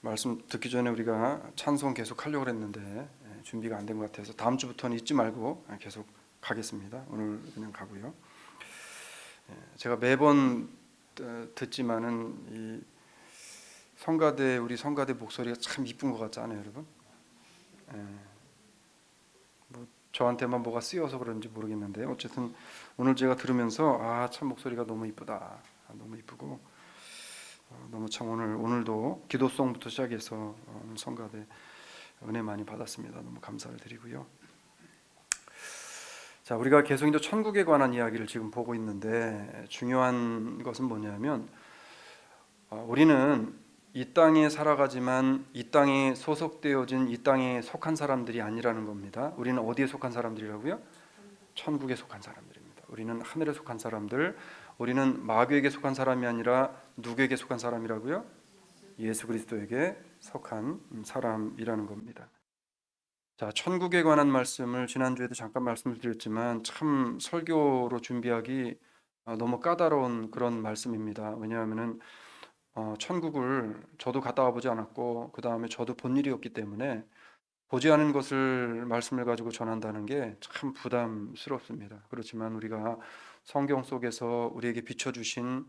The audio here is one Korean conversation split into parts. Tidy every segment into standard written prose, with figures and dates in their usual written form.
말씀 듣기 전에 우리가 찬송 계속 하려고 했는데 준비가 안 된 것 같아서 다음 주부터는 잊지 말고 계속 가겠습니다. 오늘 그냥 가고요. 제가 매번 듣지만은 이 성가대 우리 성가대 목소리가 참 이쁜 것 같지 않아요, 여러분? 뭐 저한테만 뭐가 쓰여서 그런지 모르겠는데 어쨌든 오늘 제가 들으면서 참 목소리가 너무 이쁘다, 너무 이쁘고 너무 참 오늘도 기도송부터 시작해서 성가대 은혜 많이 받았습니다. 너무 감사를 드리고요. 자, 우리가 계속 이제 천국에 관한 이야기를 지금 보고 있는데 중요한 것은 뭐냐면 우리는 이 땅에 살아가지만 이 땅에 소속되어진 이 땅에 속한 사람들이 아니라는 겁니다. 우리는 어디에 속한 사람들이라고요? 천국에 속한 사람들입니다. 우리는 하늘에 속한 사람들, 우리는 마귀에게 속한 사람이 아니라 누구에게 속한 사람이라고요? 예수 그리스도에게 속한 사람이라는 겁니다. 자, 천국에 관한 말씀을 지난주에도 잠깐 말씀을 드렸지만 참 설교로 준비하기 너무 까다로운 그런 말씀입니다. 왜냐하면은 천국을 저도 갔다 와보지 않았고 그 다음에 저도 본 일이 없기 때문에 보지 않은 것을 말씀을 가지고 전한다는 게 참 부담스럽습니다. 그렇지만 우리가 성경 속에서 우리에게 비춰주신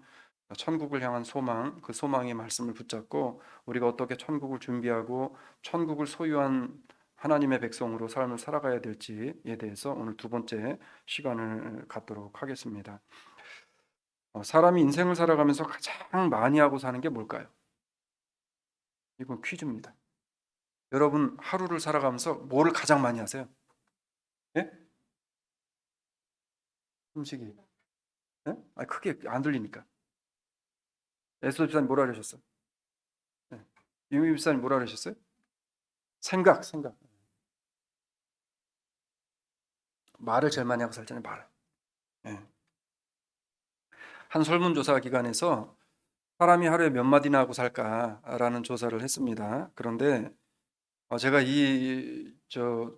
천국을 향한 소망, 그 소망의 말씀을 붙잡고 우리가 어떻게 천국을 준비하고 천국을 소유한 하나님의 백성으로 삶을 살아가야 될지에 대해서 오늘 두 번째 시간을 갖도록 하겠습니다. 사람이 인생을 살아가면서 가장 많이 하고 사는 게 뭘까요? 이건 퀴즈입니다. 여러분 하루를 살아가면서 뭐를 가장 많이 하세요? 예? 음식이. 예? 크게 안 들리니까. 에스더 집사님 뭐라 그러셨어요? 예. 유미 집사님 뭐라 그러셨어요? 생각. 말을 제일 많이 하고 살잖아요, 말. 예. 한 설문조사 기관에서 사람이 하루에 몇 마디나 하고 살까라는 조사를 했습니다. 그런데 제가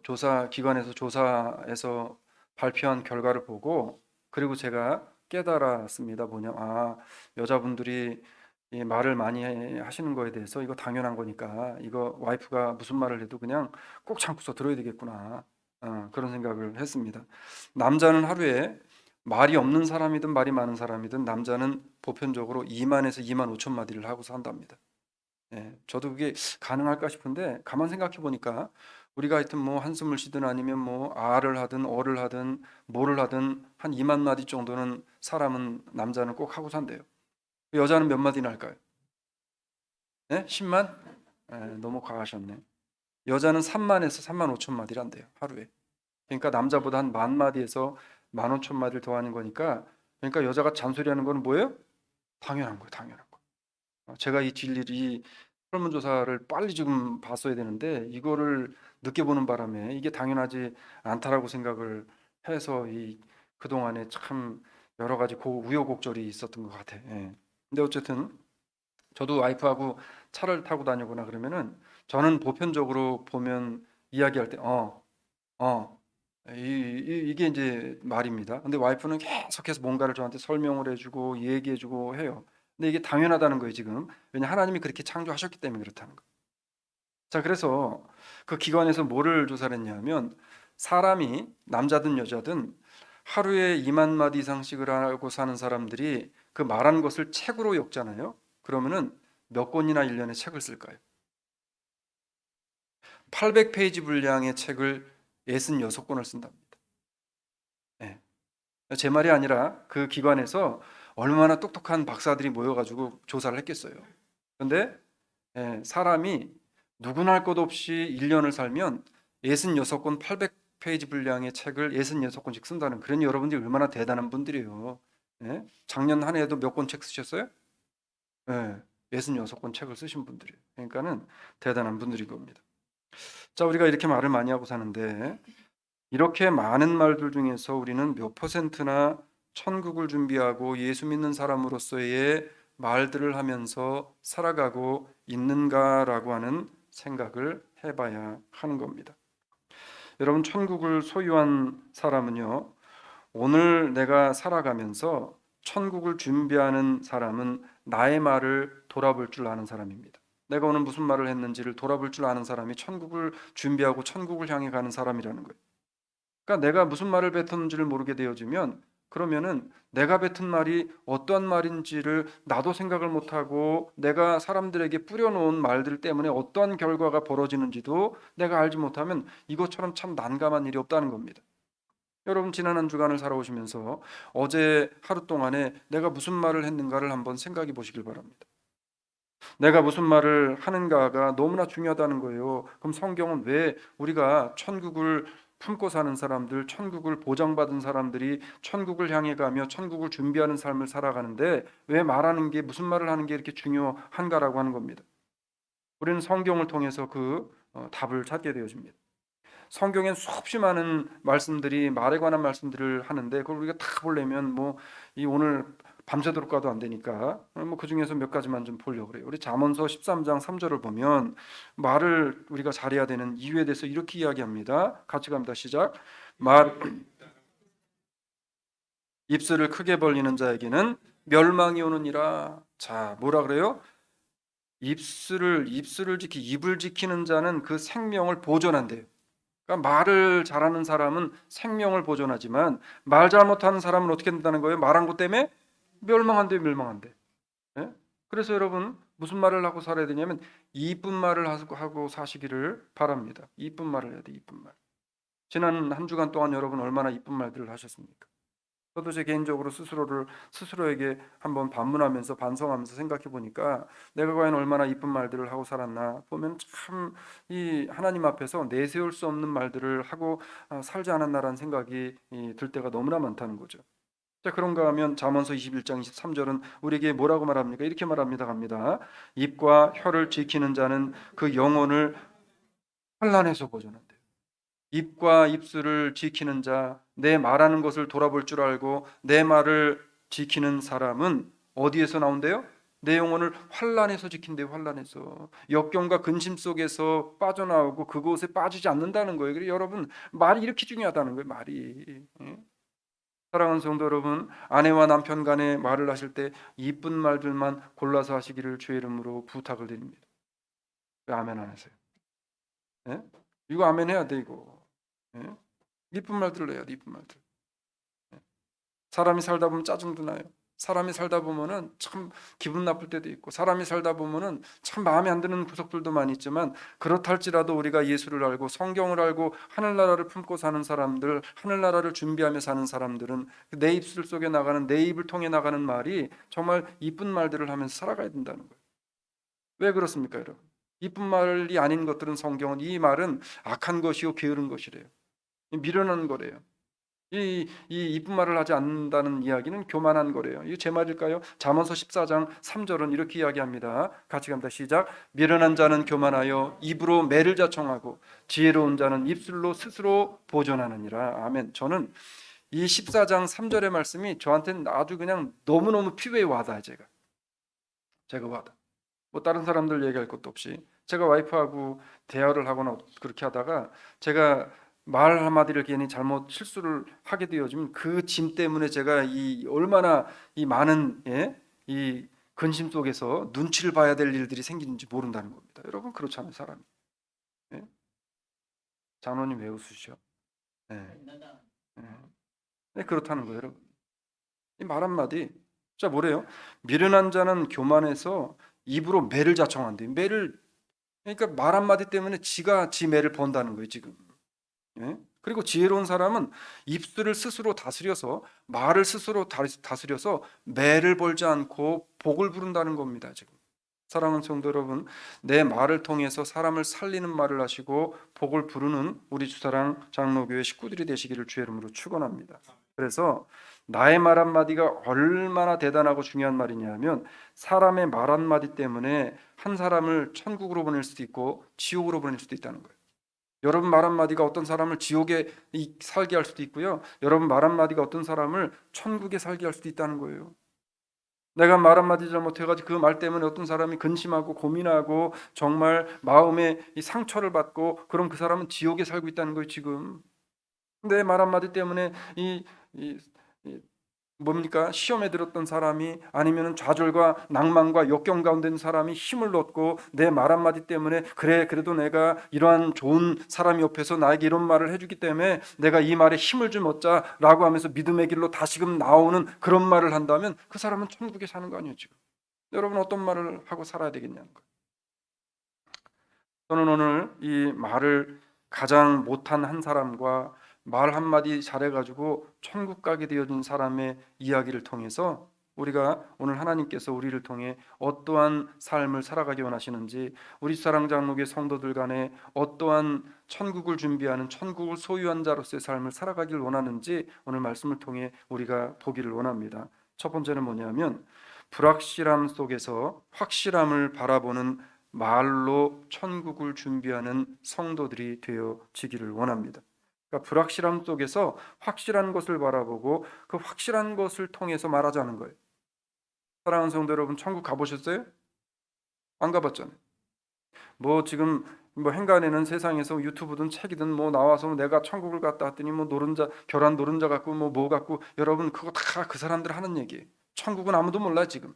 조사 기관에서 조사에서 발표한 결과를 보고 그리고 제가 깨달았습니다. 여자분들이 이 말을 많이 하시는 거에 대해서 이거 당연한 거니까 이거 와이프가 무슨 말을 해도 그냥 꼭 참고서 들어야 되겠구나. 그런 생각을 했습니다. 남자는 하루에 말이 없는 사람이든 말이 많은 사람이든 남자는 보편적으로 2만에서 2만 5천 마디를 하고 산답니다. 예, 저도 그게 가능할까 싶은데 가만 생각해 보니까 우리가 하여튼 뭐 한숨을 쉬든 아니면 뭐 아를 하든 어를 하든 뭐를 하든 한 2만 마디 정도는 사람은 남자는 꼭 하고 산대요. 여자는 몇 마디나 할까요? 네? 10만? 너무 과하셨네. 여자는 3만에서 3만 5천 마디를 한대요, 하루에. 그러니까 남자보다 한 만 마디에서 1만 5천 마디를 더 하는 거니까 그러니까 여자가 잔소리하는 거는 뭐예요? 당연한 거예요, 당연한 거. 제가 이 진리를 이 설문조사를 빨리 지금 봤어야 되는데 이거를 늦게 보는 바람에 이게 당연하지 않다라고 생각을 해서 이 그동안에 참 여러 가지 우여곡절이 있었던 것 같아. 예. 근데 어쨌든 저도 와이프하고 차를 타고 다니거나 그러면은 저는 보편적으로 보면 이야기할 때 이게 이제 말입니다. 근데 와이프는 계속해서 뭔가를 저한테 설명을 해주고 얘기해주고 해요. 근데 이게 당연하다는 거예요, 지금. 왜냐 하나님이 그렇게 창조하셨기 때문에 그렇다는 거예요. 자, 그래서 그 기관에서 뭐를 조사를 했냐면 사람이 남자든 여자든 하루에 2만 마디 이상씩을 하고 사는 사람들이 그 말한 것을 책으로 엮잖아요. 그러면은 몇 권이나 1년에 책을 쓸까요? 800페이지 분량의 책을 66권을 쓴답니다. 네. 제 말이 아니라 그 기관에서 얼마나 똑똑한 박사들이 모여가지고 조사를 했겠어요. 그런데 사람이 누구나 할 것 없이 1년을 살면 66권 800페이지 분량의 책을 66권씩 쓴다는, 그러니 여러분들이 얼마나 대단한 분들이에요. 예? 작년 한 해에도 몇 권 책 쓰셨어요? 예, 66권 책을 쓰신 분들이에요. 그러니까는 대단한 분들인 겁니다. 자, 우리가 이렇게 말을 많이 하고 사는데 이렇게 많은 말들 중에서 우리는 몇 퍼센트나 천국을 준비하고 예수 믿는 사람으로서의 말들을 하면서 살아가고 있는가라고 하는 생각을 해봐야 하는 겁니다. 여러분, 천국을 소유한 사람은요, 오늘 내가 살아가면서 천국을 준비하는 사람은 나의 말을 돌아볼 줄 아는 사람입니다. 내가 오늘 무슨 말을 했는지를 돌아볼 줄 아는 사람이 천국을 준비하고 천국을 향해 가는 사람이라는 거예요. 그러니까 내가 무슨 말을 뱉었는지를 모르게 되어지면 그러면은 내가 뱉은 말이 어떠한 말인지를 나도 생각을 못하고 내가 사람들에게 뿌려놓은 말들 때문에 어떠한 결과가 벌어지는지도 내가 알지 못하면 이것처럼 참 난감한 일이 없다는 겁니다. 여러분 지난 한 주간을 살아오시면서 어제 하루 동안에 내가 무슨 말을 했는가를 한번 생각해 보시길 바랍니다. 내가 무슨 말을 하는가가 너무나 중요하다는 거예요. 그럼 성경은 왜 우리가 천국을 품고 사는 사람들, 천국을 보장받은 사람들이 천국을 향해 가며 천국을 준비하는 삶을 살아가는데 왜 말하는 게 무슨 말을 하는 게 이렇게 중요한가라고 하는 겁니다. 우리는 성경을 통해서 그 답을 찾게 되어집니다. 성경엔 수없이 많은 말씀들이 말에 관한 말씀들을 하는데 그걸 우리가 다 보려면 뭐 이 오늘 밤새도록 가도 안 되니까 뭐 그 중에서 몇 가지만 좀 보려고 그래요. 우리 잠언서 13장 3절을 보면 말을 우리가 잘해야 되는 이유에 대해서 이렇게 이야기합니다. 같이 갑니다. 시작. 말 입술을 크게 벌리는 자에게는 멸망이 오느니라. 자, 뭐라 그래요? 입술을 지키 입을 지키는 자는 그 생명을 보존한대요. 그러니까 말을 잘하는 사람은 생명을 보존하지만 말 잘못하는 사람은 어떻게 된다는 거예요? 말한 것 때문에 멸망한대, 멸망한대. 예? 그래서 여러분 무슨 말을 하고 살아야 되냐면 이쁜 말을 하고 사시기를 바랍니다. 이쁜 말을 해야 돼, 이쁜 말. 지난 한 주간 동안 여러분 얼마나 이쁜 말들을 하셨습니까? 저도 제 개인적으로 스스로에게 한번 반문하면서 반성하면서 생각해 보니까 내가 과연 얼마나 이쁜 말들을 하고 살았나 보면 참 이 하나님 앞에서 내세울 수 없는 말들을 하고 살지 않았나라는 생각이 들 때가 너무나 많다는 거죠. 자, 그런가 하면 잠언서 21장 23절은 우리에게 뭐라고 말합니까? 이렇게 말합니다. 갑니다. 입과 혀를 지키는 자는 그 영혼을 환난에서 보존한대요. 입과 입술을 지키는 자, 내 말하는 것을 돌아볼 줄 알고 내 말을 지키는 사람은 어디에서 나온대요? 내 영혼을 환난에서 지킨대요. 환난에서 역경과 근심 속에서 빠져나오고 그곳에 빠지지 않는다는 거예요. 그래서 여러분 말이 이렇게 중요하다는 거예요. 말이. 예? 사랑하는 성도 여러분, 아내와 남편 간에 말을 하실 때 이쁜 말들만 골라서 하시기를 주의 이름으로 부탁을 드립니다. 왜 아멘 안 하세요? 예? 이거 아멘 해야 돼 이거. 예? 이쁜 말들을 해야 돼 이쁜 말들. 예? 사람이 살다 보면 짜증도 나요. 사람이 살다 보면은 참 기분 나쁠 때도 있고 사람이 살다 보면은 참 마음에 안 드는 구석들도 많이 있지만 그렇다 할지라도 우리가 예수를 알고 성경을 알고 하늘나라를 품고 사는 사람들, 하늘나라를 준비하며 사는 사람들은 내 입술 속에 나가는 내 입을 통해 나가는 말이 정말 이쁜 말들을 하면서 살아가야 된다는 거예요. 왜 그렇습니까, 여러분? 이쁜 말이 아닌 것들은 성경은 이 말은 악한 것이요 게으른 것이래요. 미련한 거래요. 이 이쁜 말을 하지 않는다는 이야기는 교만한 거래요. 이게 제 말일까요? 잠언서 14장 3절은 이렇게 이야기합니다. 같이 갑니다. 시작. 미련한 자는 교만하여 입으로 매를 자청하고 지혜로운 자는 입술로 스스로 보존하느니라. 아멘. 저는 이 14장 3절의 말씀이 저한테는 아주 그냥 너무너무 피부에 와닿아요. 제가 와닿아. 뭐 다른 사람들 얘기할 것도 없이 제가 와이프하고 대화를 하거나 그렇게 하다가 제가 말 한마디를 괜히 잘못 실수를 하게 되어지면 그 짐 때문에 제가 이 얼마나 이 많은 이 근심 속에서 눈치를 봐야 될 일들이 생기는지 모른다는 겁니다. 여러분 그렇잖아요, 사람이. 예? 장로님 왜 웃으시죠? 예. 예. 네, 그렇다는 거예요, 여러분. 이 말 한마디. 자, 뭐래요? 미련한 자는 교만해서 입으로 매를 자청한대. 매를 그러니까 말 한마디 때문에 지가 지 매를 번다는 거예요, 지금. 예? 그리고 지혜로운 사람은 입술을 스스로 다스려서 말을 스스로 다스려서 매를 벌지 않고 복을 부른다는 겁니다, 지금. 사랑하는 성도 여러분, 내 말을 통해서 사람을 살리는 말을 하시고 복을 부르는 우리 주사랑 장로교회 식구들이 되시기를 주의 이름으로 축원합니다. 그래서 나의 말 한마디가 얼마나 대단하고 중요한 말이냐면 사람의 말 한마디 때문에 한 사람을 천국으로 보낼 수도 있고 지옥으로 보낼 수도 있다는 거예요. 여러분 말 한마디가 어떤 사람을 지옥에 살게 할 수도 있고요. 여러분 말 한마디가 어떤 사람을 천국에 살게 할 수도 있다는 거예요. 내가 말 한마디 잘못해가지고 그 말 때문에 어떤 사람이 근심하고 고민하고 정말 마음에 이 상처를 받고 그럼 그 사람은 지옥에 살고 있다는 거예요 지금. 내 말 한마디 때문에 이 뭡니까? 시험에 들었던 사람이 아니면 좌절과 낭만과 역경 가운데 있는 사람이 힘을 얻고 내 말 한마디 때문에 그래 그래도 내가 이러한 좋은 사람 옆에서 나에게 이런 말을 해주기 때문에 내가 이 말에 힘을 좀 얻자라고 하면서 믿음의 길로 다시금 나오는 그런 말을 한다면 그 사람은 천국에 사는 거 아니에요 지금. 여러분 어떤 말을 하고 살아야 되겠냐는 거예요. 저는 오늘 이 말을 가장 못한 한 사람과 말 한마디 잘해가지고 천국 가게 되어진 사람의 이야기를 통해서 우리가 오늘 하나님께서 우리를 통해 어떠한 삶을 살아가기 원하시는지, 우리 사랑장로교 성도들 간에 어떠한 천국을 준비하는 천국을 소유한 자로서의 삶을 살아가길 원하는지 오늘 말씀을 통해 우리가 보기를 원합니다. 첫 번째는 뭐냐면 불확실함 속에서 확실함을 바라보는 말로 천국을 준비하는 성도들이 되어지기를 원합니다. 그러니까 불확실함 속에서 확실한 것을 바라보고 그 확실한 것을 통해서 말하자는 거예요. 사랑하는 성도 여러분, 천국 가보셨어요? 안 가봤잖아요. 뭐 지금 뭐 행간에는 세상에서 유튜브든 책이든 뭐 나와서 내가 천국을 갔다 왔더니 뭐 노른자 결혼 노른자 갖고 뭐 갖고 여러분 그거 다 그 사람들 하는 얘기예요. 천국은 아무도 몰라 지금.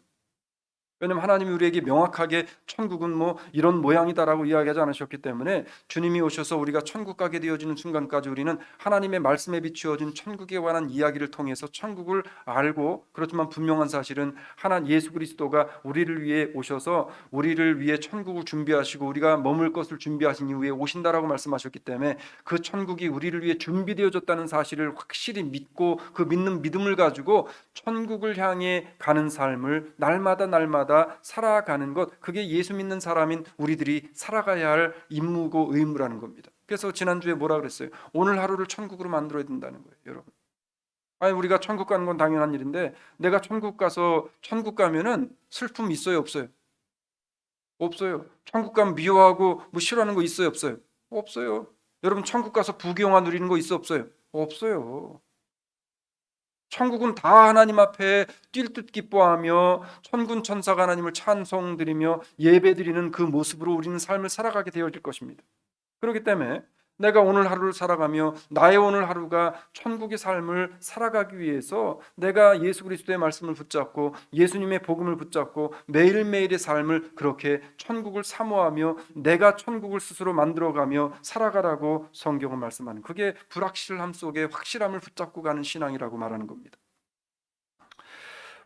왜냐하면 하나님이 우리에게 명확하게 천국은 뭐 이런 모양이다라고 이야기하지 않으셨기 때문에 주님이 오셔서 우리가 천국 가게 되어지는 순간까지 우리는 하나님의 말씀에 비추어진 천국에 관한 이야기를 통해서 천국을 알고, 그렇지만 분명한 사실은 하나님 예수 그리스도가 우리를 위해 오셔서 우리를 위해 천국을 준비하시고 우리가 머물 것을 준비하신 이후에 오신다라고 말씀하셨기 때문에 그 천국이 우리를 위해 준비되어졌다는 사실을 확실히 믿고 그 믿는 믿음을 가지고 천국을 향해 가는 삶을 날마다 살아가는 것, 그게 예수 믿는 사람인 우리들이 살아가야 할 임무고 의무라는 겁니다. 그래서 지난주에 뭐라 그랬어요? 오늘 하루를 천국으로 만들어야 된다는 거예요, 여러분. 아니 우리가 천국 가는 건 당연한 일인데 내가 천국 가서 천국 가면은 슬픔 있어요, 없어요? 없어요. 천국 가면 미워하고 뭐 싫어하는 거 있어요, 없어요? 없어요. 여러분 천국 가서 부귀영화 누리는 거 있어, 없어요? 없어요. 천국은 다 하나님 앞에 뛸 듯 기뻐하며 천군 천사가 하나님을 찬송드리며 예배드리는 그 모습으로 우리는 삶을 살아가게 되어질 것입니다. 그렇기 때문에 내가 오늘 하루를 살아가며 나의 오늘 하루가 천국의 삶을 살아가기 위해서 내가 예수 그리스도의 말씀을 붙잡고 예수님의 복음을 붙잡고 매일매일의 삶을 그렇게 천국을 사모하며 내가 천국을 스스로 만들어가며 살아가라고 성경은 말씀하는, 그게 불확실함 속에 확실함을 붙잡고 가는 신앙이라고 말하는 겁니다.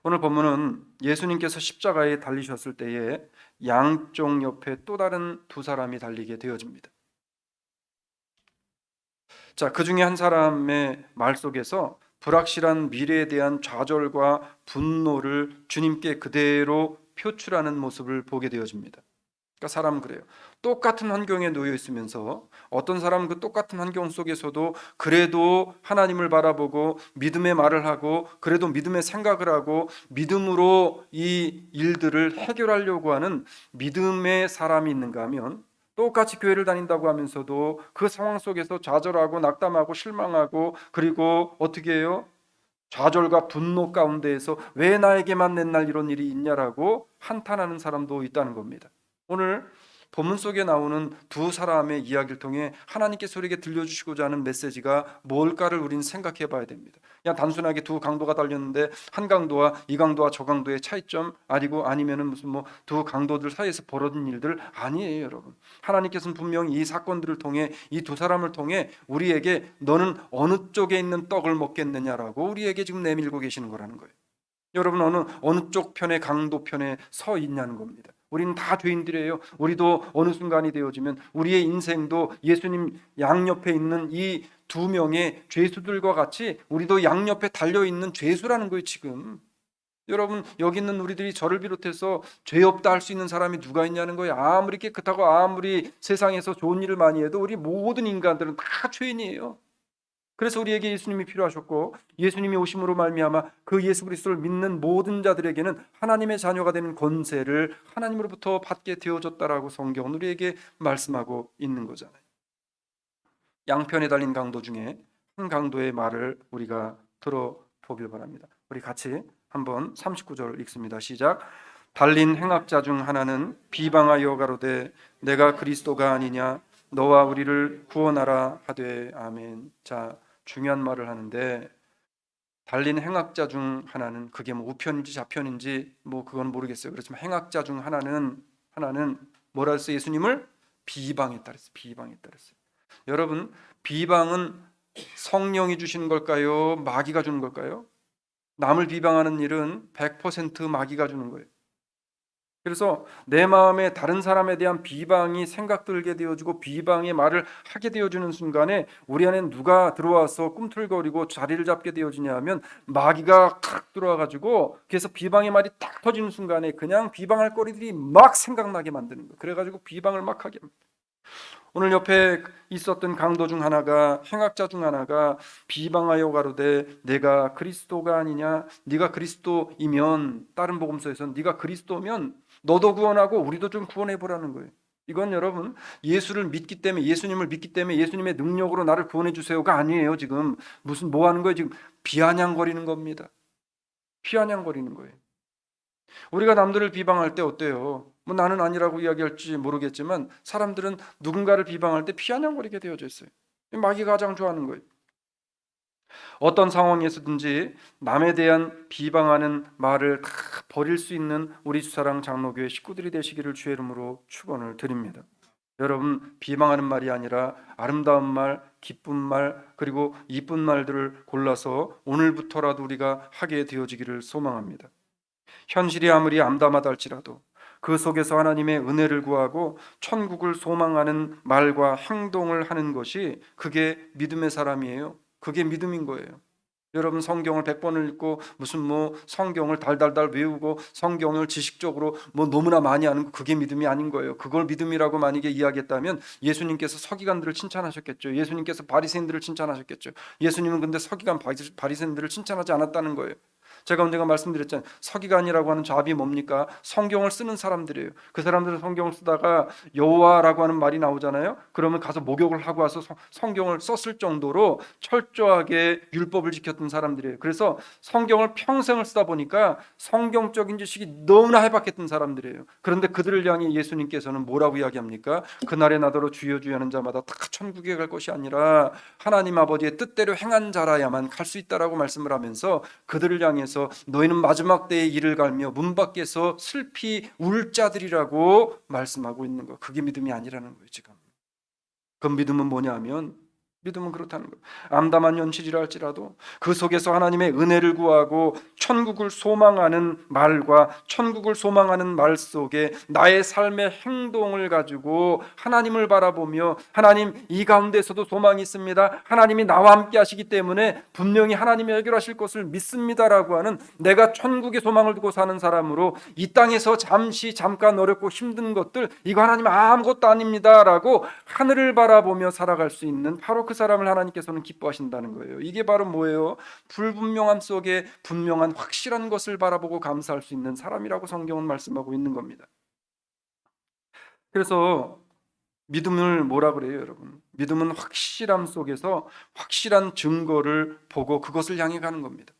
오늘 본문은 예수님께서 십자가에 달리셨을 때에 양쪽 옆에 또 다른 두 사람이 달리게 되어집니다. 자, 그 중에 한 사람의 말 속에서 불확실한 미래에 대한 좌절과 분노를 주님께 그대로 표출하는 모습을 보게 되어집니다. 그러니까 사람은 그래요. 똑같은 환경에 놓여 있으면서 어떤 사람은 그 똑같은 환경 속에서도 그래도 하나님을 바라보고 믿음의 말을 하고 그래도 믿음의 생각을 하고 믿음으로 이 일들을 해결하려고 하는 믿음의 사람이 있는가 하면, 똑같이 교회를 다닌다고 하면서도 그 상황 속에서 좌절하고 낙담하고 실망하고 그리고 어떻게 해요? 좌절과 분노 가운데에서 왜 나에게만 맨날 이런 일이 있냐라고 한탄하는 사람도 있다는 겁니다. 오늘 본문 속에 나오는 두 사람의 이야기를 통해 하나님께서 우리에게 들려주시고자 하는 메시지가 뭘까를 우리는 생각해 봐야 됩니다. 그냥 단순하게 두 강도가 달렸는데 한 강도와 이 강도와 저 강도의 차이점 아니면은 무슨 뭐 두 강도들 사이에서 벌어진 일들 아니에요, 여러분. 하나님께서는 분명히 이 사건들을 통해 이 두 사람을 통해 우리에게 너는 어느 쪽에 있는 떡을 먹겠느냐라고 우리에게 지금 내밀고 계시는 거라는 거예요. 여러분 어느 쪽 편에 강도 편에 서 있냐는 겁니다. 우리는 다 죄인들이에요. 우리도 어느 순간이 되어지면 우리의 인생도 예수님 양옆에 있는 이 두 명의 죄수들과 같이 우리도 양옆에 달려있는 죄수라는 거예요 지금. 여러분 여기 있는 우리들이 저를 비롯해서 죄 없다 할 수 있는 사람이 누가 있냐는 거예요. 아무리 깨끗하고 아무리 세상에서 좋은 일을 많이 해도 우리 모든 인간들은 다 죄인이에요. 그래서 우리에게 예수님이 필요하셨고 예수님이 오심으로 말미암아 그 예수 그리스도를 믿는 모든 자들에게는 하나님의 자녀가 되는 권세를 하나님으로부터 받게 되어졌다라고 성경은 우리에게 말씀하고 있는 거잖아요. 양편에 달린 강도 중에 한 강도의 말을 우리가 들어보길 바랍니다. 우리 같이 한번 39절 읽습니다. 시작. 달린 행악자 중 하나는 비방하여 가로되 내가 그리스도가 아니냐 너와 우리를 구원하라 하되 아멘. 자, 중요한 말을 하는데 달린 행악자 중 하나는, 그게 뭐 우편인지 좌편인지 뭐 그건 모르겠어요. 그렇지만 행악자 중 하나는 뭐라 했어요? 예수님을 비방했다 그랬어요. 비방했다 그랬어요. 여러분, 비방은 성령이 주시는 걸까요? 마귀가 주는 걸까요? 남을 비방하는 일은 100% 마귀가 주는 거예요. 그래서 내 마음에 다른 사람에 대한 비방이 생각 들게 되어주고 비방의 말을 하게 되어주는 순간에 우리 안에 누가 들어와서 꿈틀거리고 자리를 잡게 되어지냐 하면 마귀가 탁 들어와가지고, 그래서 비방의 말이 딱 터지는 순간에 그냥 비방할 거리들이 막 생각나게 만드는 거예요. 그래가지고 비방을 막 하게 합니다. 오늘 옆에 있었던 강도 중 하나가, 행악자 중 하나가 비방하여 가로되 내가 그리스도가 아니냐, 네가 그리스도이면, 다른 복음서에서는 네가 그리스도면 너도 구원하고 우리도 좀 구원해 보라는 거예요. 이건 여러분, 예수를 믿기 때문에, 예수님을 믿기 때문에 예수님의 능력으로 나를 구원해 주세요가 아니에요. 지금 무슨 뭐 하는 거예요? 지금 비아냥거리는 겁니다. 비아냥거리는 거예요. 우리가 남들을 비방할 때 어때요? 뭐 나는 아니라고 이야기할지 모르겠지만 사람들은 누군가를 비방할 때 피아냥거리게 되어져 있어요. 마귀가 가장 좋아하는 거예요. 어떤 상황에서든지 남에 대한 비방하는 말을 다 버릴 수 있는 우리 주사랑 장로교회 식구들이 되시기를 주의 이름으로 축원을 드립니다. 여러분, 비방하는 말이 아니라 아름다운 말, 기쁜 말, 그리고 이쁜 말들을 골라서 오늘부터라도 우리가 하게 되어지기를 소망합니다. 현실이 아무리 암담하다 할지라도 그 속에서 하나님의 은혜를 구하고 천국을 소망하는 말과 행동을 하는 것이, 그게 믿음의 사람이에요. 그게 믿음인 거예요. 여러분, 성경을 100번을 읽고 무슨 뭐 성경을 달달달 외우고 성경을 지식적으로 뭐 너무나 많이 아는 거, 그게 믿음이 아닌 거예요. 그걸 믿음이라고 만약에 이야기했다면 예수님께서 서기관들을 칭찬하셨겠죠. 예수님께서 바리새인들을 칭찬하셨겠죠. 예수님은 근데 서기관 바리새인들을 칭찬하지 않았다는 거예요. 제가 언젠가 말씀드렸잖아요. 서기관이라고 하는 잡이 뭡니까? 성경을 쓰는 사람들이에요. 그 사람들은 성경을 쓰다가 여호와라고 하는 말이 나오잖아요. 그러면 가서 목욕을 하고 와서 성경을 썼을 정도로 철저하게 율법을 지켰던 사람들이에요. 그래서 성경을 평생을 쓰다 보니까 성경적인 지식이 너무나 해박했던 사람들이에요. 그런데 그들을 향해 예수님께서는 뭐라고 이야기합니까? 그날에 나더러 주여 주여 하는 자마다 다 천국에 갈 것이 아니라 하나님 아버지의 뜻대로 행한 자라야만 갈 수 있다라고 말씀을 하면서 그들을 향해서 너희는 마지막 때에 이를 갈며 문 밖에서 슬피 울 자들이라고 말씀하고 있는 거. 그게 믿음이 아니라는 거예요. 지금 그 믿음은 뭐냐 하면, 믿음은 그렇다는 거예요. 암담한 현실이라 할지라도 그 속에서 하나님의 은혜를 구하고 천국을 소망하는 말과 천국을 소망하는 말 속에 나의 삶의 행동을 가지고 하나님을 바라보며, 하나님 이 가운데서도 소망이 있습니다, 하나님이 나와 함께 하시기 때문에 분명히 하나님이 해결하실 것을 믿습니다라고 하는, 내가 천국의 소망을 두고 사는 사람으로 이 땅에서 잠깐 어렵고 힘든 것들, 이거 하나님 아무것도 아닙니다라고 하늘을 바라보며 살아갈 수 있는, 바로 그 사람을 하나님께서는 기뻐하신다는 거예요. 이게 바로 뭐예요? 불분명함 속에 분명한 확실한 것을 바라보고 감사할 수 있는 사람이라고 성경은 말씀하고 있는 겁니다. 그래서 믿음을 뭐라 그래요, 여러분? 믿음은 확실함 속에서 확실한 증거를 보고 그것을 향해 가는 겁니다.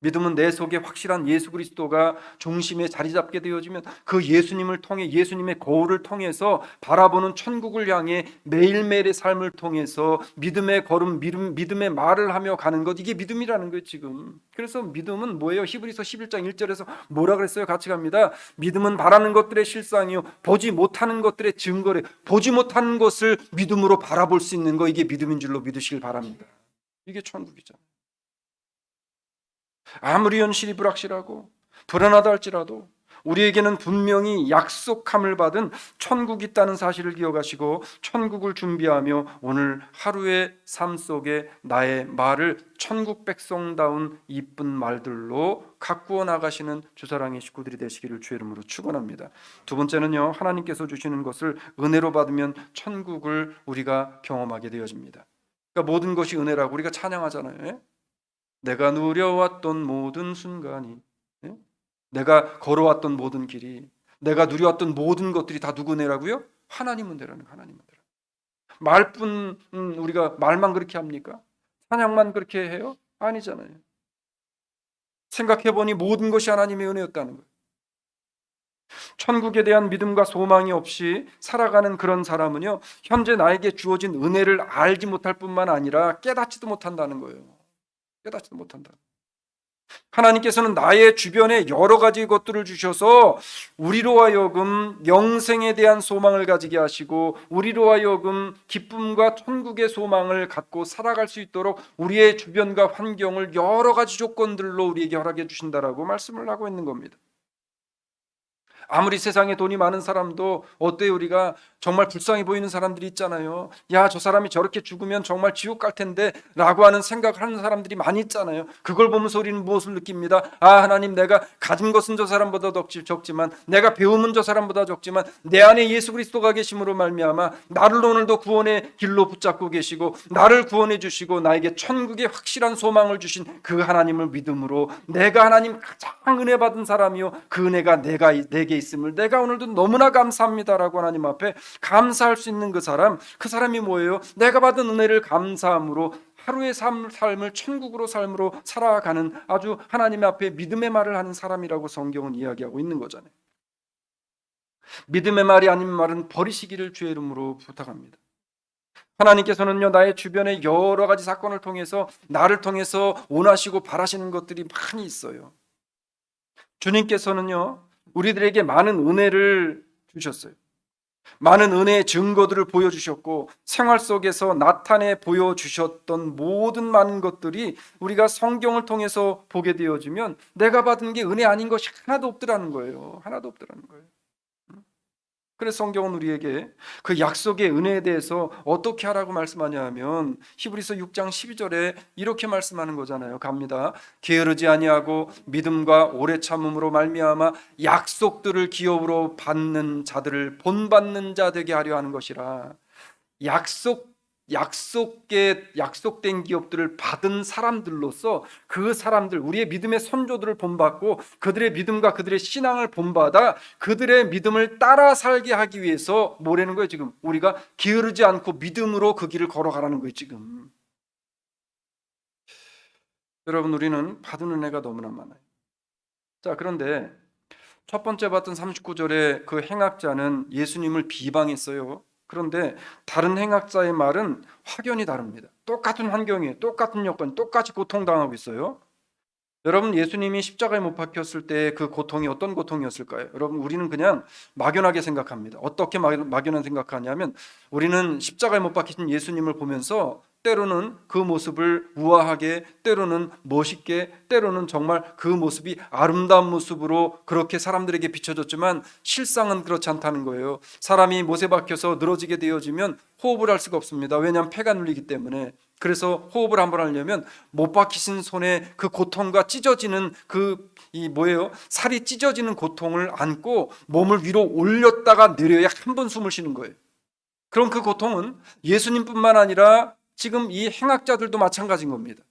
믿음은 내 속에 확실한 예수 그리스도가 중심에 자리 잡게 되어지면 그 예수님을 통해, 예수님의 거울을 통해서 바라보는 천국을 향해 매일매일의 삶을 통해서 믿음의 걸음, 믿음의 말을 하며 가는 것, 이게 믿음이라는 거예요 지금. 그래서 믿음은 뭐예요? 히브리서 11장 1절에서 뭐라 그랬어요? 같이 갑니다. 믿음은 바라는 것들의 실상이요 보지 못하는 것들의 증거래. 보지 못하는 것을 믿음으로 바라볼 수 있는 거, 이게 믿음인 줄로 믿으시길 바랍니다. 이게 천국이잖아요. 아무리 현실이 불확실하고 불안하다 할지라도 우리에게는 분명히 약속함을 받은 천국이 있다는 사실을 기억하시고 천국을 준비하며 오늘 하루의 삶 속에 나의 말을 천국 백성다운 이쁜 말들로 가꾸어 나가시는 주사랑의 식구들이 되시기를 주의 이름으로 축원합니다. 두 번째는요, 하나님께서 주시는 것을 은혜로 받으면 천국을 우리가 경험하게 되어집니다. 그러니까 모든 것이 은혜라고 우리가 찬양하잖아요. 내가 누려왔던 모든 순간이, 내가 걸어왔던 모든 길이, 내가 누려왔던 모든 것들이 다 누구 은혜라고요? 하나님 은혜라는, 하나님 은혜라. 말뿐 우리가 말만 그렇게 합니까? 찬양만 그렇게 해요? 아니잖아요. 생각해보니 모든 것이 하나님의 은혜였다는 거예요. 천국에 대한 믿음과 소망이 없이 살아가는 그런 사람은요, 현재 나에게 주어진 은혜를 알지 못할 뿐만 아니라 깨닫지도 못한다는 거예요. 깨닫지도 못한다. 하나님께서는 나의 주변에 여러 가지 것들을 주셔서 우리로 하여금 영생에 대한 소망을 가지게 하시고 우리로 하여금 기쁨과 천국의 소망을 갖고 살아갈 수 있도록 우리의 주변과 환경을 여러 가지 조건들로 우리에게 허락해 주신다라고 말씀을 하고 있는 겁니다. 아무리 세상에 돈이 많은 사람도 어때요? 우리가 정말 불쌍해 보이는 사람들이 있잖아요. 야, 저 사람이 저렇게 죽으면 정말 지옥 갈 텐데 라고 하는 생각을 하는 사람들이 많이 있잖아요. 그걸 보면서 우리는 무엇을 느낍니다? 아, 하나님, 내가 가진 것은 저 사람보다 적지만, 내가 배움은 저 사람보다 적지만 내 안에 예수 그리스도가 계심으로 말미암아 나를 오늘도 구원의 길로 붙잡고 계시고 나를 구원해 주시고 나에게 천국의 확실한 소망을 주신 그 하나님을 믿음으로 내가 하나님 가장 은혜 받은 사람이요 그 은혜가 내게 있음을 내가 오늘도 너무나 감사합니다라고 하나님 앞에 감사할 수 있는 그 사람이 뭐예요? 내가 받은 은혜를 감사함으로 하루의 삶을 천국으로 삶으로 살아가는 아주 하나님 앞에 믿음의 말을 하는 사람이라고 성경은 이야기하고 있는 거잖아요. 믿음의 말이 아닌 말은 버리시기를 주의 이름으로 부탁합니다. 하나님께서는요, 나의 주변에 여러 가지 사건을 통해서 나를 통해서 원하시고 바라시는 것들이 많이 있어요. 주님께서는요, 우리들에게 많은 은혜를 주셨어요. 많은 은혜의 증거들을 보여주셨고 생활 속에서 나타내 보여주셨던 모든 많은 것들이 우리가 성경을 통해서 보게 되어지면 내가 받은 게 은혜 아닌 것이 하나도 없더라는 거예요. 하나도 없더라는 거예요. 그래서 성경은 우리에게 그 약속의 은혜에 대해서 어떻게 하라고 말씀하냐 하면 히브리서 6장 12절에 이렇게 말씀하는 거잖아요. 갑니다. 게으르지 아니하고 믿음과 오래 참음으로 말미암아 약속들을 기업으로 받는 자들을 본받는 자 되게 하려 하는 것이라. 약속된 기업들을 받은 사람들로서 그 사람들, 우리의 믿음의 선조들을 본받고 그들의 믿음과 그들의 신앙을 본받아 그들의 믿음을 따라 살게 하기 위해서 뭐라는 거예요? 지금 우리가 게으르지 않고 믿음으로 그 길을 걸어가라는 거예요. 지금 여러분, 우리는 받은 은혜가 너무나 많아요. 자, 그런데 첫 번째 봤던 39절에 그 행악자는 예수님을 비방했어요. 그런데 다른 행악자의 말은 확연히 다릅니다. 똑같은 환경에 똑같은 여건, 똑같이 고통당하고 있어요. 여러분, 예수님이 십자가에 못 박혔을 때 그 고통이 어떤 고통이었을까요? 여러분, 우리는 그냥 막연하게 생각합니다. 어떻게 막연하게 생각하냐면 우리는 십자가에 못 박히신 예수님을 보면서 때로는 그 모습을 우아하게, 때로는 멋있게, 때로는 정말 그 모습이 아름다운 모습으로 그렇게 사람들에게 비춰졌지만 실상은 그렇지 않다는 거예요. 사람이 못에 박혀서 늘어지게 되어지면 호흡을 할 수가 없습니다. 왜냐하면 폐가 눌리기 때문에. 그래서 호흡을 한번 하려면 못 박히신 손에 그 고통과 찢어지는 살이 찢어지는 고통을 안고 몸을 위로 올렸다가 내려야 한 번 숨을 쉬는 거예요. 그럼 그 고통은 예수님뿐만 아니라 지금 이 행악자들도 마찬가지인 겁니다.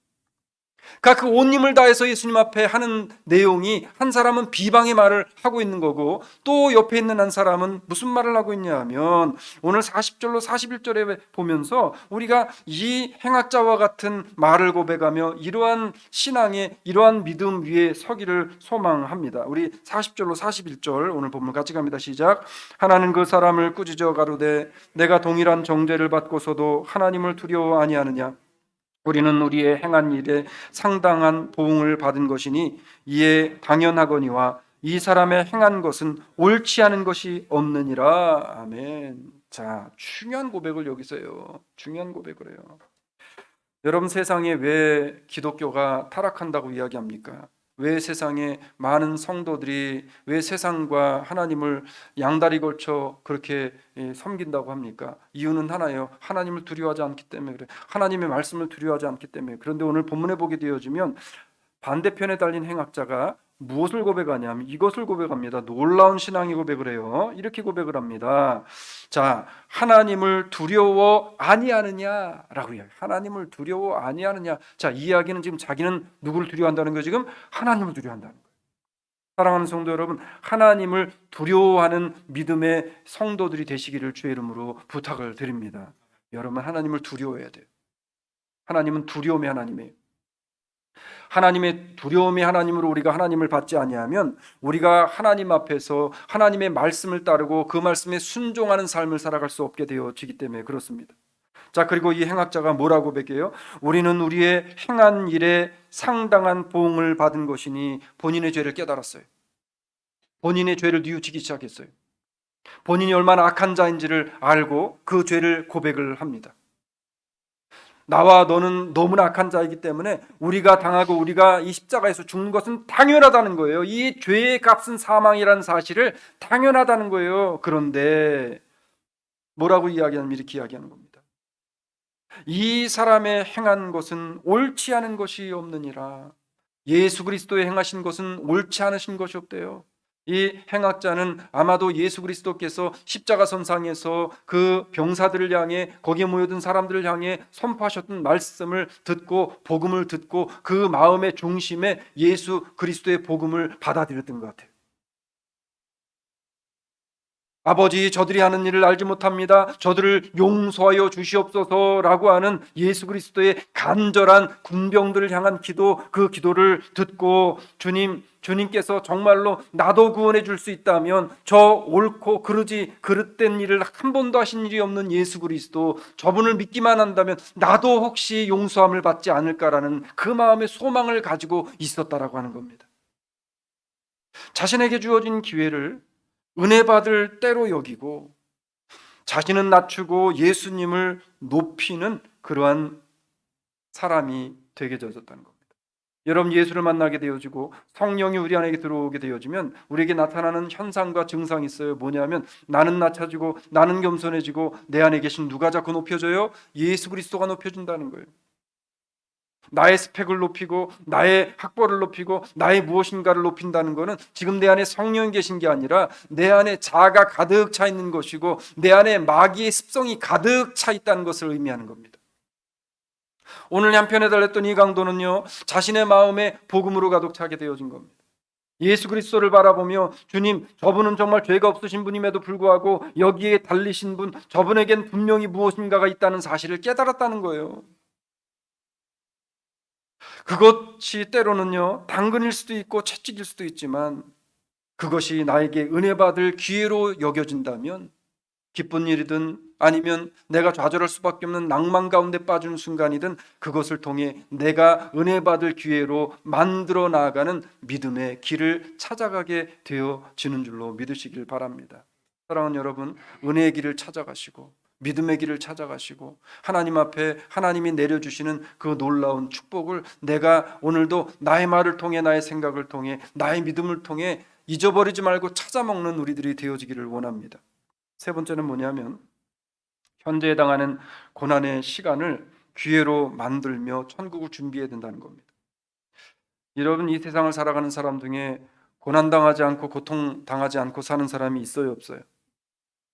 그러니까 그 온 힘을 다해서 예수님 앞에 하는 내용이 한 사람은 비방의 말을 하고 있는 거고 또 옆에 있는 한 사람은 무슨 말을 하고 있냐 하면 오늘 40절로 41절에 보면서 우리가 이 행악자와 같은 말을 고백하며 이러한 신앙의 이러한 믿음 위에 서기를 소망합니다. 우리 40절로 41절 오늘 본문 같이 갑니다. 시작. 하나는 그 사람을 꾸짖어 가로되 내가 동일한 정죄를 받고서도 하나님을 두려워 아니하느냐. 우리는 우리의 행한 일에 상당한 보응을 받은 것이니 이에 당연하거니와 이 사람의 행한 것은 옳지 않은 것이 없느니라. 아멘. 자, 중요한 고백을 여기서 해요. 중요한 고백을 해요. 여러분, 세상에 왜 기독교가 타락한다고 이야기합니까? 왜 세상에 많은 성도들이 왜 세상과 하나님을 양다리 걸쳐 그렇게 섬긴다고 합니까? 이유는 하나예요. 하나님을 두려워하지 않기 때문에 그래. 하나님의 말씀을 두려워하지 않기 때문에. 그런데 오늘 본문에 보게 되어지면 반대편에 달린 행악자가 무엇을 고백하냐면 이것을 고백합니다. 놀라운 신앙의 고백을 해요. 이렇게 고백을 합니다. 자, 하나님을 두려워 아니하느냐라고 이야기해요. 하나님을 두려워 아니하느냐. 자, 이 이야기는 지금 자기는 누구를 두려워한다는 거예요? 지금 하나님을 두려워한다는 거예요. 사랑하는 성도 여러분, 하나님을 두려워하는 믿음의 성도들이 되시기를 주의 이름으로 부탁을 드립니다. 여러분, 하나님을 두려워해야 돼요. 하나님은 두려움의 하나님이에요. 하나님의 두려움의 하나님으로 우리가 하나님을 받지 아니하면 우리가 하나님 앞에서 하나님의 말씀을 따르고 그 말씀에 순종하는 삶을 살아갈 수 없게 되어지기 때문에 그렇습니다. 자, 그리고 이 행악자가 뭐라고 고백해요? 우리는 우리의 행한 일에 상당한 보응을 받은 것이니 본인의 죄를 깨달았어요. 본인의 죄를 뉘우치기 시작했어요. 본인이 얼마나 악한 자인지를 알고 그 죄를 고백을 합니다. 나와 너는 너무나 악한 자이기 때문에 우리가 당하고 우리가 이 십자가에서 죽는 것은 당연하다는 거예요. 이 죄의 값은 사망이라는 사실을 당연하다는 거예요. 그런데 뭐라고 이야기하냐면 이렇게 이야기하는 겁니다. 이 사람의 행한 것은 옳지 않은 것이 없느니라. 예수 그리스도의 행하신 것은 옳지 않으신 것이 없대요. 이 행악자는 아마도 예수 그리스도께서 십자가 선상에서 그 병사들을 향해 거기에 모여든 사람들을 향해 선포하셨던 말씀을 듣고 복음을 듣고 그 마음의 중심에 예수 그리스도의 복음을 받아들였던 것 같아요. 아버지, 저들이 하는 일을 알지 못합니다. 저들을 용서하여 주시옵소서라고 하는 예수 그리스도의 간절한 군병들을 향한 기도, 그 기도를 듣고 주님께서 정말로 나도 구원해 줄 수 있다면 저 옳고 그릇된 일을 한 번도 하신 일이 없는 예수 그리스도, 저분을 믿기만 한다면 나도 혹시 용서함을 받지 않을까라는 그 마음의 소망을 가지고 있었다라고 하는 겁니다. 자신에게 주어진 기회를 은혜 받을 때로 여기고 자신은 낮추고 예수님을 높이는 그러한 사람이 되게 되어졌다는 겁니다. 여러분, 예수를 만나게 되어지고 성령이 우리 안에 들어오게 되어지면 우리에게 나타나는 현상과 증상이 있어요. 뭐냐면 나는 낮아지고 나는 겸손해지고 내 안에 계신 누가 자꾸 높여져요? 예수 그리스도가 높여준다는 거예요. 나의 스펙을 높이고 나의 학벌을 높이고 나의 무엇인가를 높인다는 것은 지금 내 안에 성령이 계신 게 아니라 내 안에 자아가 가득 차 있는 것이고 내 안에 마귀의 습성이 가득 차 있다는 것을 의미하는 겁니다. 오늘 한편에 달렸던 이 강도는요, 자신의 마음에 복음으로 가득 차게 되어진 겁니다. 예수 그리스도를 바라보며 주님, 저분은 정말 죄가 없으신 분임에도 불구하고 여기에 달리신 분, 저분에겐 분명히 무엇인가가 있다는 사실을 깨달았다는 거예요. 그것이 때로는요, 당근일 수도 있고 채찍일 수도 있지만 그것이 나에게 은혜 받을 기회로 여겨진다면 기쁜 일이든 아니면 내가 좌절할 수밖에 없는 낭만 가운데 빠지는 순간이든 그것을 통해 내가 은혜 받을 기회로 만들어 나아가는 믿음의 길을 찾아가게 되어지는 줄로 믿으시길 바랍니다. 사랑하는 여러분, 은혜의 길을 찾아가시고 믿음의 길을 찾아가시고 하나님 앞에 하나님이 내려주시는 그 놀라운 축복을 내가 오늘도 나의 말을 통해 나의 생각을 통해 나의 믿음을 통해 잊어버리지 말고 찾아먹는 우리들이 되어지기를 원합니다. 세 번째는 뭐냐면 현재에 당하는 고난의 시간을 기회로 만들며 천국을 준비해야 된다는 겁니다. 여러분, 이 세상을 살아가는 사람 중에 고난당하지 않고 고통당하지 않고 사는 사람이 있어요, 없어요?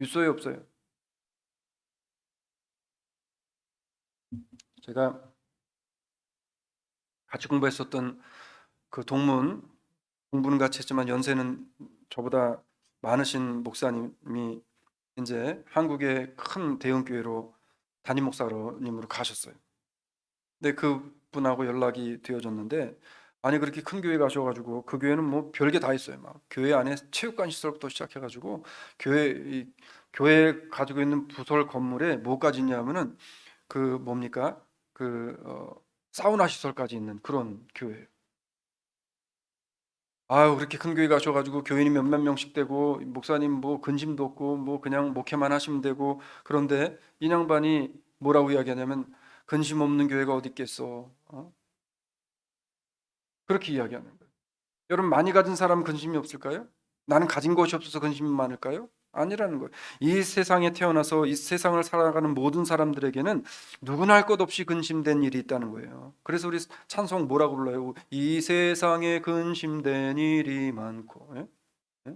있어요, 없어요? 제가 같이 공부했었던 그 동문, 공부는 같이 했지만 연세는 저보다 많으신 목사님이 이제 한국의 큰 대형 교회로 담임 목사님으로 가셨어요. 근데 그분하고 연락이 되어졌는데, 아니 그렇게 큰 교회 가셔가지고 그 교회는 뭐 별게 다 있어요. 막 교회 안에 체육관 시설부터 시작해가지고 교회 가지고 있는 부설 건물에 뭐까지 있냐면은 그 뭡니까 사우나 시설까지 있는 그런 교회예요. 아유, 그렇게 큰 교회 가셔가지고 교인이 몇몇 명씩 되고 목사님 뭐 근심도 없고 뭐 그냥 목회만 하시면 되고, 그런데 이 양반이 뭐라고 이야기하냐면 근심 없는 교회가 어디 있겠어? 그렇게 이야기하는 거예요. 여러분, 많이 가진 사람은 근심이 없을까요? 나는 가진 것이 없어서 근심이 많을까요? 아니라는 거예요. 이 세상에 태어나서 이 세상을 살아가는 모든 사람들에게는 누구나 할 것 없이 근심된 일이 있다는 거예요. 그래서 우리 찬송 뭐라고 불러요? 이 세상에 근심된 일이 많고. 예? 예?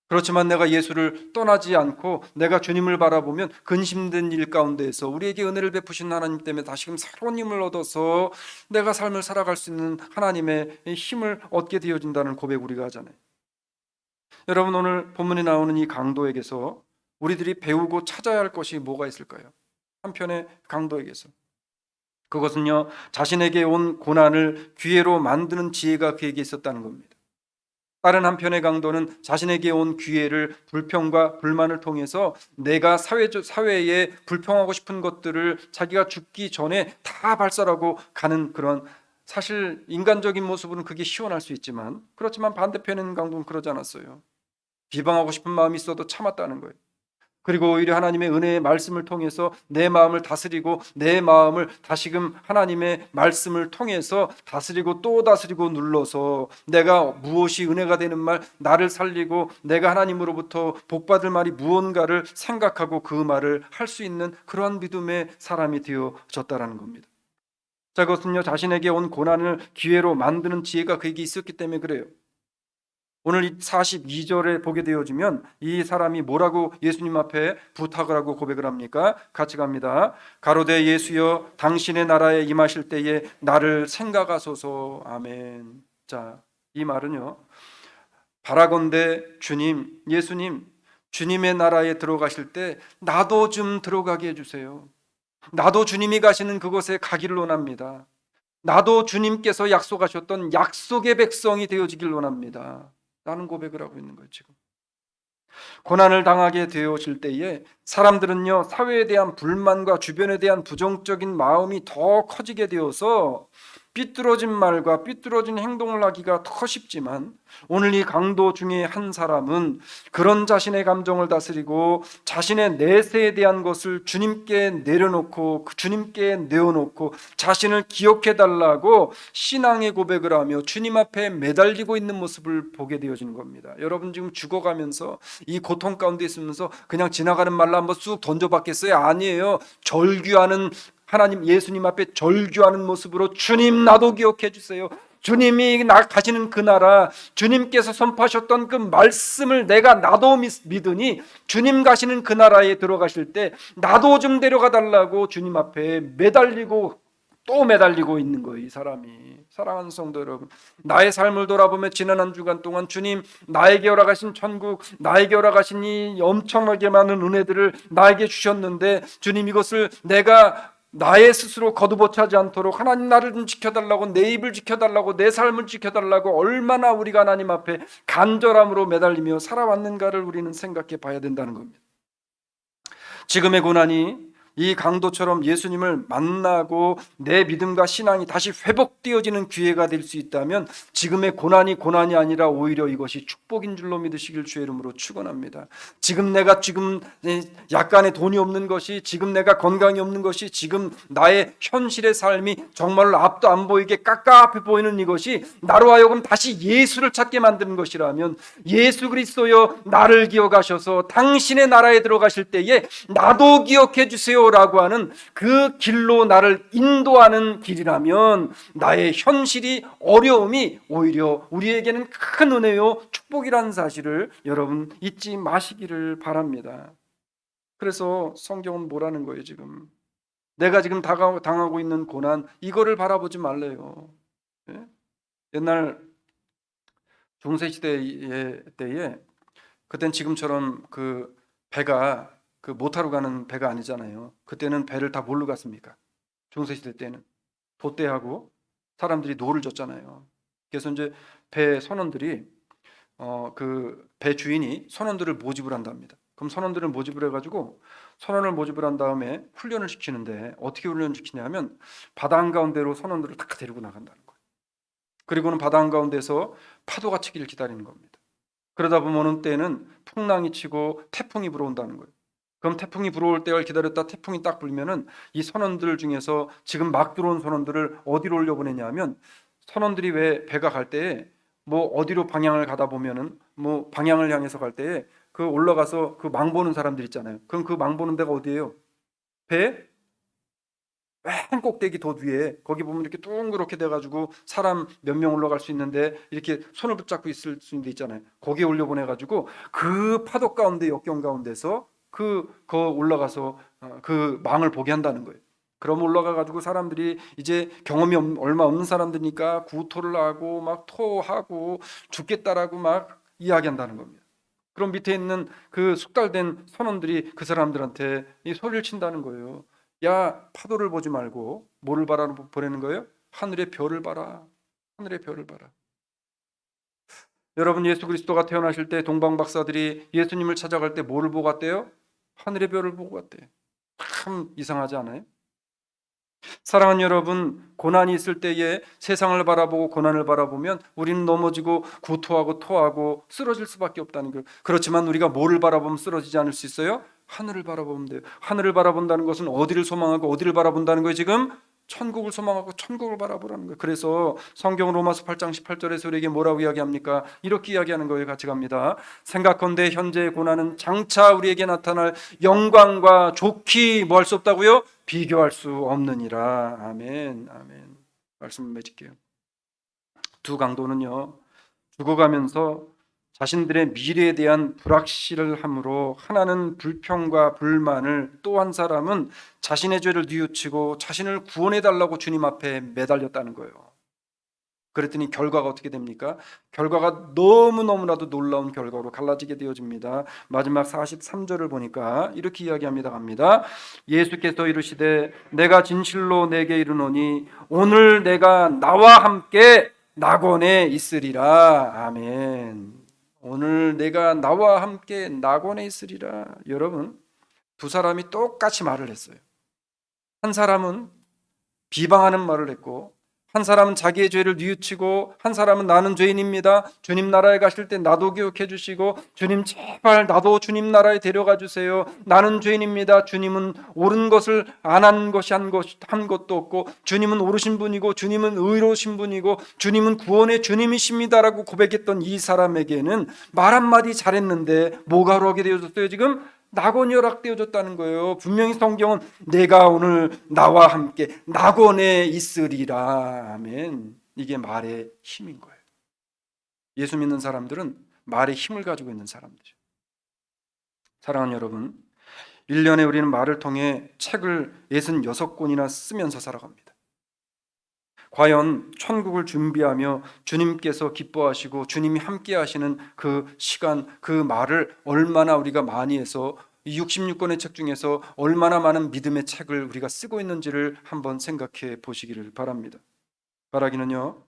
그렇지만 내가 예수를 떠나지 않고 내가 주님을 바라보면 근심된 일 가운데에서 우리에게 은혜를 베푸신 하나님 때문에 다시금 새로운 힘을 얻어서 내가 삶을 살아갈 수 있는 하나님의 힘을 얻게 되어진다는 고백 우리가 하잖아요. 여러분, 오늘 본문에 나오는 이 강도에게서 우리들이 배우고 찾아야 할 것이 뭐가 있을까요? 한편의 강도에게서 그것은요, 자신에게 온 고난을 기회로 만드는 지혜가 그에게 있었다는 겁니다. 다른 한편의 강도는 자신에게 온 기회를 불평과 불만을 통해서 내가 사회에 불평하고 싶은 것들을 자기가 죽기 전에 다 발설하고 가는 그런, 사실 인간적인 모습으로는 그게 시원할 수 있지만, 그렇지만 반대편의 강도는 그러지 않았어요. 비방하고 싶은 마음이 있어도 참았다는 거예요. 그리고 오히려 하나님의 은혜의 말씀을 통해서 내 마음을 다스리고, 내 마음을 다시금 하나님의 말씀을 통해서 다스리고 또 다스리고 눌러서 내가 무엇이 은혜가 되는 말, 나를 살리고 내가 하나님으로부터 복받을 말이 무언가를 생각하고 그 말을 할 수 있는 그러한 믿음의 사람이 되어졌다라는 겁니다. 자, 그것은요, 자신에게 온 고난을 기회로 만드는 지혜가 그에게 있었기 때문에 그래요. 오늘 이 42절에 보게 되어지면 이 사람이 뭐라고 예수님 앞에 부탁을 하고 고백을 합니까? 같이 갑니다. 가로되 예수여, 당신의 나라에 임하실 때에 나를 생각하소서. 아멘. 자, 이 말은요, 바라건대 주님, 예수님, 주님의 나라에 들어가실 때 나도 좀 들어가게 해주세요. 나도 주님이 가시는 그곳에 가기를 원합니다. 나도 주님께서 약속하셨던 약속의 백성이 되어지길 원합니다. 라는 고백을 하고 있는 거예요. 지금 고난을 당하게 되어질 때에 사람들은요, 사회에 대한 불만과 주변에 대한 부정적인 마음이 더 커지게 되어서 삐뚤어진 말과 삐뚤어진 행동을 하기가 더 쉽지만, 오늘 이 강도 중에 한 사람은 그런 자신의 감정을 다스리고 자신의 내세에 대한 것을 주님께 내려놓고 주님께 내어놓고 자신을 기억해 달라고 신앙의 고백을 하며 주님 앞에 매달리고 있는 모습을 보게 되어지는 겁니다. 여러분 지금 죽어가면서 이 고통 가운데 있으면서 그냥 지나가는 말로 한번 쑥 던져봤겠어요? 아니에요. 절규하는, 하나님 예수님 앞에 절규하는 모습으로 주님 나도 기억해 주세요. 주님이 나 가시는 그 나라, 주님께서 선포하셨던 그 말씀을 내가 나도 믿으니 주님 가시는 그 나라에 들어가실 때 나도 좀 데려가 달라고 주님 앞에 매달리고 또 매달리고 있는 거예요. 이 사람이. 사랑하는 성도 여러분, 나의 삶을 돌아보며 지난 한 주간 동안 주님, 나에게 허락하신 천국, 나에게 허락하신 이 엄청나게 많은 은혜들을 나에게 주셨는데, 주님 이것을 내가 나의 스스로 거두버차지 않도록 하나님 나를 좀 지켜달라고, 내 입을 지켜달라고, 내 삶을 지켜달라고 얼마나 우리가 하나님 앞에 간절함으로 매달리며 살아왔는가를 우리는 생각해 봐야 된다는 겁니다. 지금의 고난이 이 강도처럼 예수님을 만나고 내 믿음과 신앙이 다시 회복되어지는 기회가 될 수 있다면, 지금의 고난이 고난이 아니라 오히려 이것이 축복인 줄로 믿으시길 주의 이름으로 축원합니다. 지금 내가 약간의 돈이 없는 것이, 지금 내가 건강이 없는 것이, 지금 나의 현실의 삶이 정말로 앞도 안 보이게 깝깝해 보이는 이것이 나로 하여금 다시 예수를 찾게 만드는 것이라면, 예수 그리스도여 나를 기억하셔서 당신의 나라에 들어가실 때에 나도 기억해 주세요 라고 하는 그 길로 나를 인도하는 길이라면, 나의 현실이, 어려움이 오히려 우리에게는 큰 은혜요 축복이라는 사실을 여러분 잊지 마시기를 바랍니다. 그래서 성경은 뭐라는 거예요? 지금 내가 지금 당하고 있는 고난, 이거를 바라보지 말래요. 예? 옛날 중세시대 때에, 그땐 지금처럼 그 배가 그 모타로 가는 배가 아니잖아요. 그때는 배를 다 뭘로 갔습니까? 중세시대 때는 돛대하고 사람들이 노를 졌잖아요. 그래서 이제 배 선원들이 그 배 주인이 선원들을 모집을 한답니다. 그럼 선원들을 모집을 해가지고 선원을 모집을 한 다음에 훈련을 시키는데, 어떻게 훈련을 시키냐면 바다 한가운데로 선원들을 다 데리고 나간다는 거예요. 그리고는 바다 한가운데서 파도가 치기를 기다리는 겁니다. 그러다 보면 어느 때는 풍랑이 치고 태풍이 불어온다는 거예요. 그럼 태풍이 불어올 때를 기다렸다 태풍이 딱 불면은 이 선원들 중에서 지금 막 들어온 선원들을 어디로 올려보내냐면, 선원들이 왜 배가 갈 때에 뭐 어디로 방향을 가다 보면은 뭐 방향을 향해서 갈 때에 그 올라가서 그 망 보는 사람들 있잖아요. 그럼 그 망 보는 데가 어디예요? 배 맨 꼭대기 돛 위에, 거기 보면 이렇게 둥그렇게 돼가지고 사람 몇 명 올라갈 수 있는데 이렇게 손을 붙잡고 있을 수 있는 데 있잖아요. 거기에 올려보내가지고 그 파도 가운데, 역경 가운데서 거 올라가서 그 망을 보게 한다는 거예요. 그럼 올라가가지고 사람들이 이제 경험이 얼마 없는 사람들이니까 구토를 하고 막 토하고 죽겠다라고 막 이야기한다는 겁니다. 그럼 밑에 있는 그 숙달된 선원들이 그 사람들한테 이 소리를 친다는 거예요. 야, 파도를 보지 말고 뭐를 보내는 거예요? 하늘의 별을 봐라. 하늘의 별을 봐라. 여러분, 예수 그리스도가 태어나실 때 동방 박사들이 예수님을 찾아갈 때 뭐를 보고 갔대요? 하늘의 별을 보고 갔대요. 참 이상하지 않아요? 사랑하는 여러분, 고난이 있을 때에 세상을 바라보고 고난을 바라보면 우리는 넘어지고 구토하고 토하고 쓰러질 수밖에 없다는 거예요. 그렇지만 우리가 뭐를 바라보면 쓰러지지 않을 수 있어요? 하늘을 바라보면 돼요. 하늘을 바라본다는 것은 어디를 소망하고 어디를 바라본다는 거예요? 지금 천국을 소망하고 천국을 바라보라는 거예요. 그래서 성경 로마서 8장 18절에서 우리에게 뭐라고 이야기합니까? 이렇게 이야기하는 거예요. 같이 갑니다. 생각컨대 현재의 고난은 장차 우리에게 나타날 영광과 좋기 뭐 할 수 없다고요? 비교할 수 없느니라. 아멘. 아멘. 말씀 맺을게요. 두 강도는요, 죽어가면서 자신들의 미래에 대한 불확실함으로 하나는 불평과 불만을, 또 한 사람은 자신의 죄를 뉘우치고 자신을 구원해 달라고 주님 앞에 매달렸다는 거예요. 그랬더니 결과가 어떻게 됩니까? 결과가 너무너무나도 놀라운 결과로 갈라지게 되어집니다. 마지막 43절을 보니까 이렇게 이야기합니다. 갑니다. 예수께서 이르시되 내가 진실로 내게 이르노니 오늘 내가 나와 함께 낙원에 있으리라. 아멘. 오늘 내가 나와 함께 낙원에 있으리라. 여러분, 두 사람이 똑같이 말을 했어요. 한 사람은 비방하는 말을 했고, 한 사람은 자기의 죄를 뉘우치고, 한 사람은 나는 죄인입니다, 주님 나라에 가실 때 나도 기억해 주시고, 주님 제발 나도 주님 나라에 데려가 주세요, 나는 죄인입니다, 주님은 옳은 것을 안 한 것이 한 것도 없고, 주님은 옳으신 분이고 주님은 의로우신 분이고 주님은 구원의 주님이십니다라고 고백했던 이 사람에게는 말 한마디 잘했는데 뭐가 하게 되어졌어요? 지금 낙원이 허락되어졌다는 거예요. 분명히 성경은 내가 오늘 나와 함께 낙원에 있으리라. 아멘. 이게 말의 힘인 거예요. 예수 믿는 사람들은 말의 힘을 가지고 있는 사람들이죠. 사랑하는 여러분, 1년에 우리는 말을 통해 책을 66권이나 쓰면서 살아갑니다. 과연 천국을 준비하며 주님께서 기뻐하시고 주님이 함께 하시는 그 시간, 그 말을 얼마나 우리가 많이 해서 이 66권의 책 중에서 얼마나 많은 믿음의 책을 우리가 쓰고 있는지를 한번 생각해 보시기를 바랍니다. 바라기는요,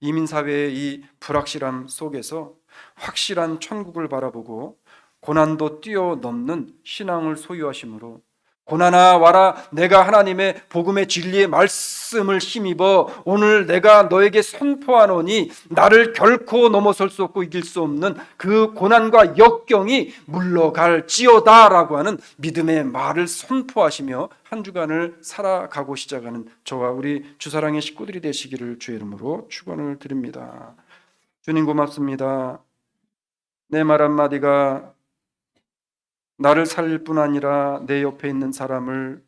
이민사회의 이 불확실함 속에서 확실한 천국을 바라보고 고난도 뛰어넘는 신앙을 소유하심으로 고난아 와라, 내가 하나님의 복음의 진리의 말씀을 힘입어 오늘 내가 너에게 선포하노니 나를 결코 넘어설 수 없고 이길 수 없는 그 고난과 역경이 물러갈지어다 라고 하는 믿음의 말을 선포하시며 한 주간을 살아가고 시작하는 저와 우리 주사랑의 식구들이 되시기를 주의 이름으로 축원을 드립니다. 주님 고맙습니다. 내 말 한마디가 나를 살릴 뿐 아니라 내 옆에 있는 사람을